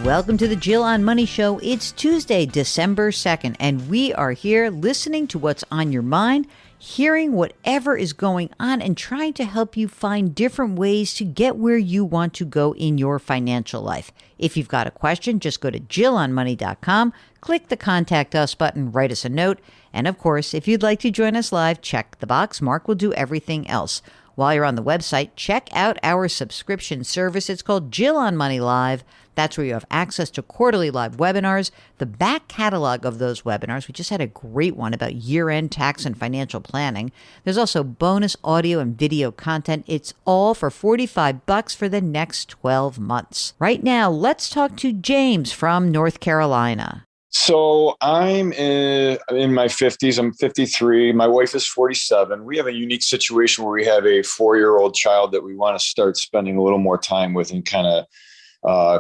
Welcome to the Jill on Money Show. It's Tuesday, December 2nd, and we are here listening to what's on your mind, hearing whatever is going on, and trying to help you find different ways to get where you want to go in your financial life. If you've got a question, just go to jillonmoney.com, click the Contact Us button, write us a note, and of course, if you'd like to join us live, check the box. Mark will do everything else. While you're on the website, check out our subscription service. It's called Jill on Money Live. That's where you have access to quarterly live webinars, the back catalog of those webinars. We just had a great one about year-end tax and financial planning. There's also bonus audio and video content. It's all for $45 for the next 12 months. Right now, let's talk to James from North Carolina. So I'm in my 50s. I'm 53. My wife is 47. We have a unique situation where we have a 4-year-old child that we want to start spending a little more time with and kind of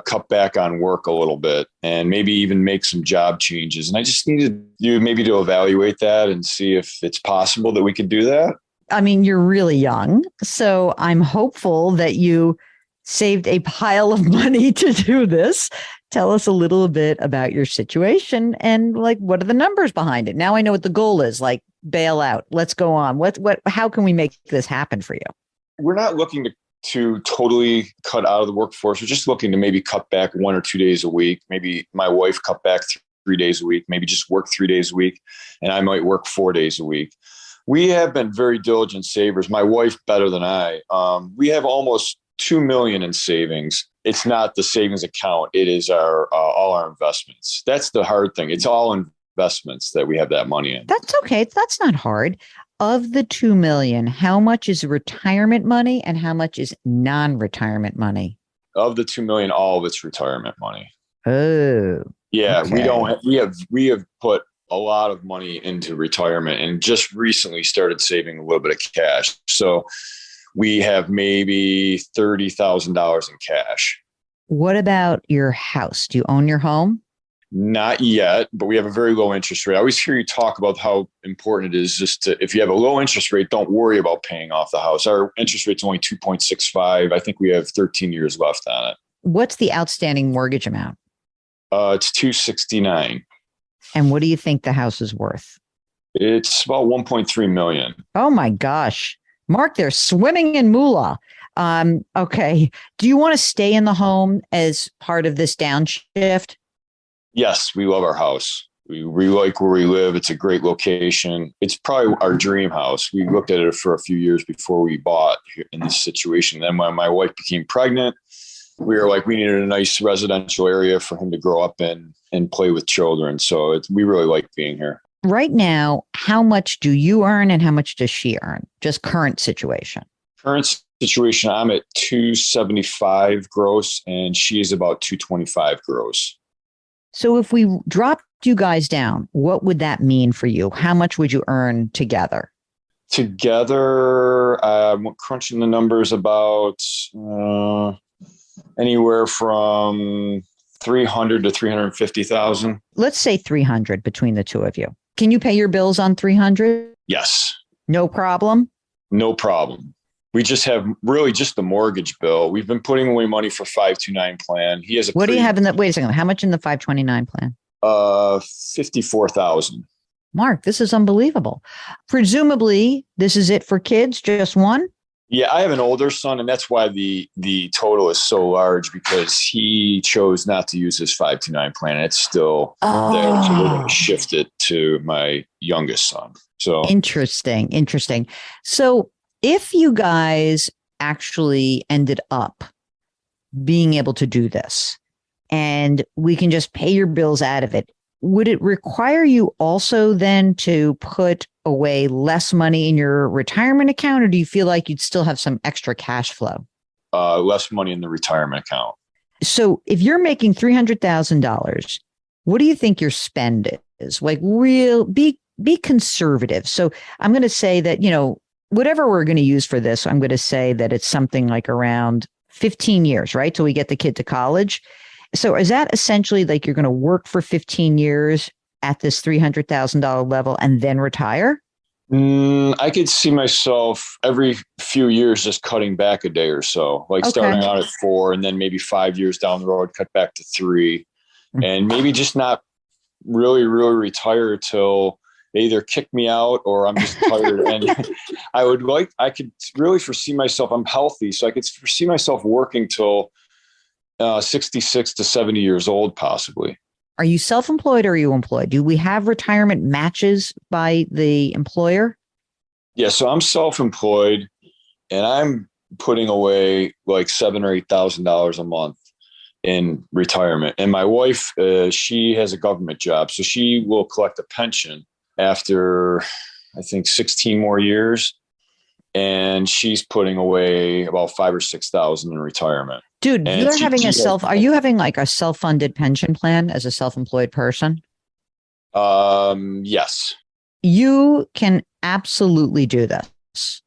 cut back on work a little bit and maybe even make some job changes. And I just needed you maybe to evaluate that and see if it's possible that we could do that. I mean, you're really young, so I'm hopeful that you saved a pile of money to do this. Tell us a little bit about your situation and what are the numbers behind it? Now I know what the goal is, bail out. Let's go on. How can we make this happen for you? We're not looking to totally cut out of the workforce. We're just looking to maybe cut back 1 or 2 days a week. Maybe my wife cut back 3 days a week, maybe just work 3 days a week. And I might work 4 days a week. We have been very diligent savers. My wife better than I. We have almost $2 million in savings. It's not the savings account. It is all our investments. That's the hard thing. It's all investments that we have that money in. That's okay. That's not hard. Of the $2 million, how much is retirement money and how much is non-retirement money? Of the $2 million, all of it's retirement money. Oh, yeah. Okay. We have put a lot of money into retirement and just recently started saving a little bit of cash. So we have maybe $30,000 in cash. What about your house? Do you own your home? Not yet, but we have a very low interest rate. I always hear you talk about how important it is if you have a low interest rate, don't worry about paying off the house. Our interest rate's only 2.65. I think we have 13 years left on it. What's the outstanding mortgage amount? It's $269. And what do you think the house is worth? It's about $1.3 million. Oh my gosh. Mark, they're swimming in moolah. Okay. Do you want to stay in the home as part of this downshift? Yes, we love our house. We like where we live. It's a great location. It's probably our dream house. We looked at it for a few years before we bought in this situation. Then when my wife became pregnant, we were we needed a nice residential area for him to grow up in and play with children. So we really like being here. Right now, how much do you earn and how much does she earn? Just current situation. Current situation, I'm at 275 gross and she is about 225 gross. So if we dropped you guys down, what would that mean for you? How much would you earn together? Together, I'm crunching the numbers about anywhere from 300 to 350,000. Let's say 300 between the two of you. Can you pay your bills on 300? Yes. No problem? No problem. We just have really just the mortgage bill. We've been putting away money for 529 plan. He has What do you have in that? Wait a second. How much in the 529 plan? 54,000. Mark, this is unbelievable. Presumably, this is it for kids, just one? Yeah, I have an older son, and that's why the total is so large because he chose not to use his 529 plan. It's still there, so we're going to shift it to my youngest son. So Interesting. So if you guys actually ended up being able to do this and we can just pay your bills out of it, would it require you also then to put away less money in your retirement account, or do you feel like you'd still have some extra cash flow? Less money in the retirement account. So if you're making $300,000, what do you think your spend is? Be conservative. So I'm going to say that, whatever we're going to use for this, I'm going to say that it's something like around 15 years, right? Till we get the kid to college. So is that essentially you're going to work for 15 years at this $300,000 level and then retire? I could see myself every few years just cutting back a day or so, like Okay. starting out at 4 and then maybe 5 years down the road, cut back to 3, and maybe just not really retire till they either kick me out or I'm just tired. And I could really foresee myself, I'm healthy, so I could foresee myself working till 66 to 70 years old, possibly. Are you self-employed or are you employed? Do we have retirement matches by the employer? Yeah, so I'm self-employed, and I'm putting away like $7,000 or $8,000 a month in retirement. And my wife, she has a government job, so she will collect a pension after, I think, 16 more years, and she's putting away about 5 or 6,000 in retirement. Dude, And are you having like a self-funded pension plan as a self-employed person? Yes. You can absolutely do this.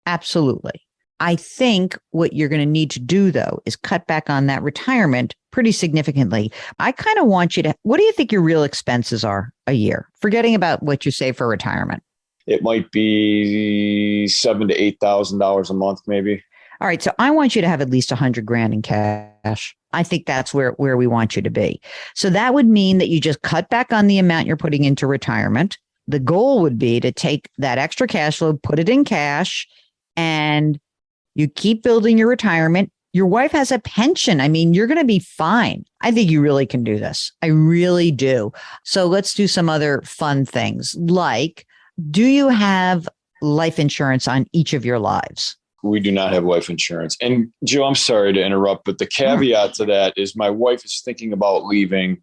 Absolutely. I think what you're going to need to do, though, is cut back on that retirement pretty significantly. I kind of want you to, what do you think your real expenses are a year? Forgetting about what you save for retirement. It might be $7,000 to $8,000 a month, maybe. All right. So I want you to have at least 100 grand in cash. I think that's where we want you to be. So that would mean that you just cut back on the amount you're putting into retirement. The goal would be to take that extra cash flow, put it in cash, and you keep building your retirement. Your wife has a pension. I mean, you're going to be fine. I think you really can do this. I really do. So let's do some other fun things. Like, do you have life insurance on each of your lives? We do not have life insurance. And Joe, I'm sorry to interrupt, but the caveat to that is my wife is thinking about leaving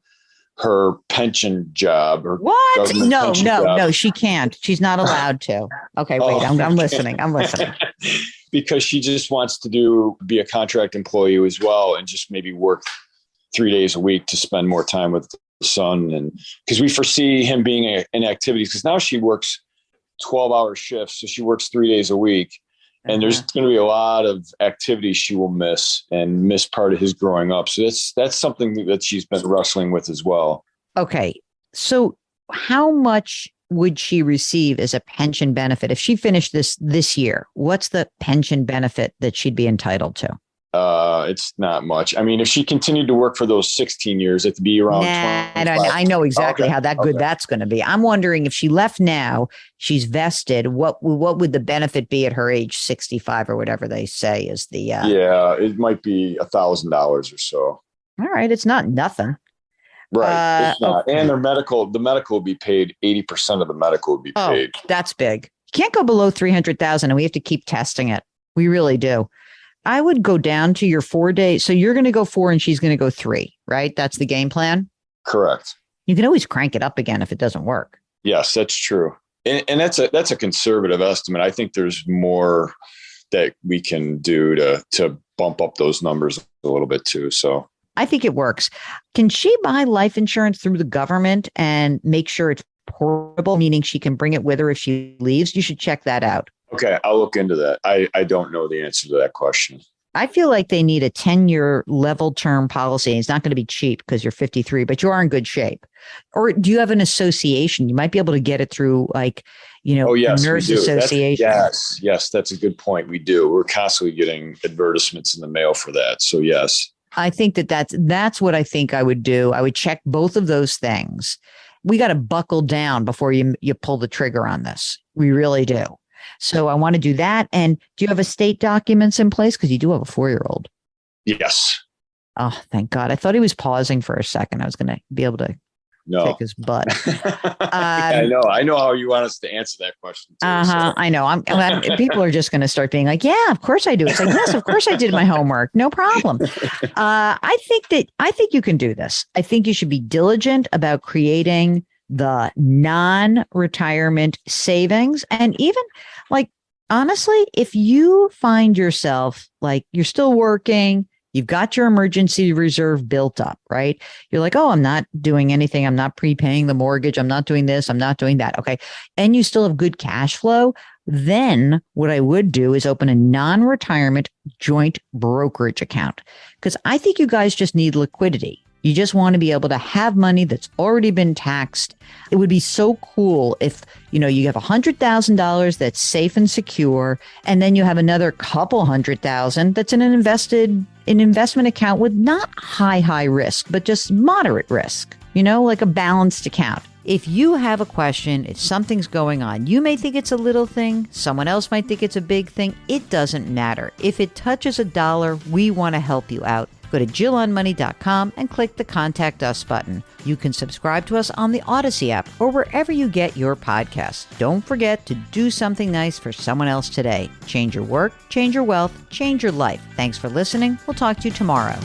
her pension job. Or what? No, job. she can't. She's not allowed to. Okay, wait, I'm listening. Because she just wants to be a contract employee as well, and just maybe work 3 days a week to spend more time with the son. And because we foresee him being in activities, because now she works 12-hour shifts. So she works 3 days a week. And there's going to be a lot of activities she will miss part of his growing up. So that's something that she's been wrestling with as well. Okay. So how much would she receive as a pension benefit if she finished this year? What's the pension benefit that she'd be entitled to? It's not much. I mean, if she continued to work for those 16 years, it'd be around. I know exactly how good that's going to be. I'm wondering if she left now, she's vested. What would the benefit be at her age 65 or whatever they say is the? Yeah, it might be $1,000 or so. All right, it's not nothing. Right. It's not. Okay. And the medical would be paid. 80% of the medical would be paid. Oh, that's big. You can't go below 300,000, and we have to keep testing it. We really do. I would go down to your 4 days. So you're going to go 4 and she's going to go 3, right? That's the game plan? Correct. You can always crank it up again if it doesn't work. Yes, that's true. And that's a conservative estimate. I think there's more that we can do to bump up those numbers a little bit too. So I think it works. Can she buy life insurance through the government and make sure it's portable, meaning she can bring it with her if she leaves? You should check that out. Okay, I'll look into that. I don't know the answer to that question. I feel like they need a 10-year level term policy. It's not going to be cheap because you're 53, but you are in good shape. Or do you have an association? You might be able to get it through nurse association. Yes, that's a good point. We do. We're constantly getting advertisements in the mail for that. So yes. I think that's what I think I would do. I would check both of those things. We got to buckle down before you pull the trigger on this. We really do. So I want to do that. And do you have estate documents in place? Because you do have a 4-year-old. Yes. Oh, thank God. I thought he was pausing for a second. I was going to be able to kick his butt. I know how you want us to answer that question too, so. I know. People are just going to start being like, yeah, of course I do. It's like, yes, of course I did my homework. No problem. I think you can do this. I think you should be diligent about creating the non-retirement savings. And even like, honestly, if you find yourself like you're still working, you've got your emergency reserve built up, right? You're like, oh, I'm not doing anything. I'm not prepaying the mortgage. I'm not doing this. I'm not doing that. Okay. And you still have good cash flow. Then what I would do is open a non-retirement joint brokerage account, because I think you guys just need liquidity. You just want to be able to have money that's already been taxed. It would be so cool if, you have $100,000 that's safe and secure, and then you have another couple $100,000 that's in an investment account with not high risk, but just moderate risk, like a balanced account. If you have a question, if something's going on, you may think it's a little thing. Someone else might think it's a big thing. It doesn't matter. If it touches $1, we want to help you out. Go to JillOnMoney.com and click the Contact Us button. You can subscribe to us on the Odyssey app or wherever you get your podcasts. Don't forget to do something nice for someone else today. Change your work, change your wealth, change your life. Thanks for listening. We'll talk to you tomorrow.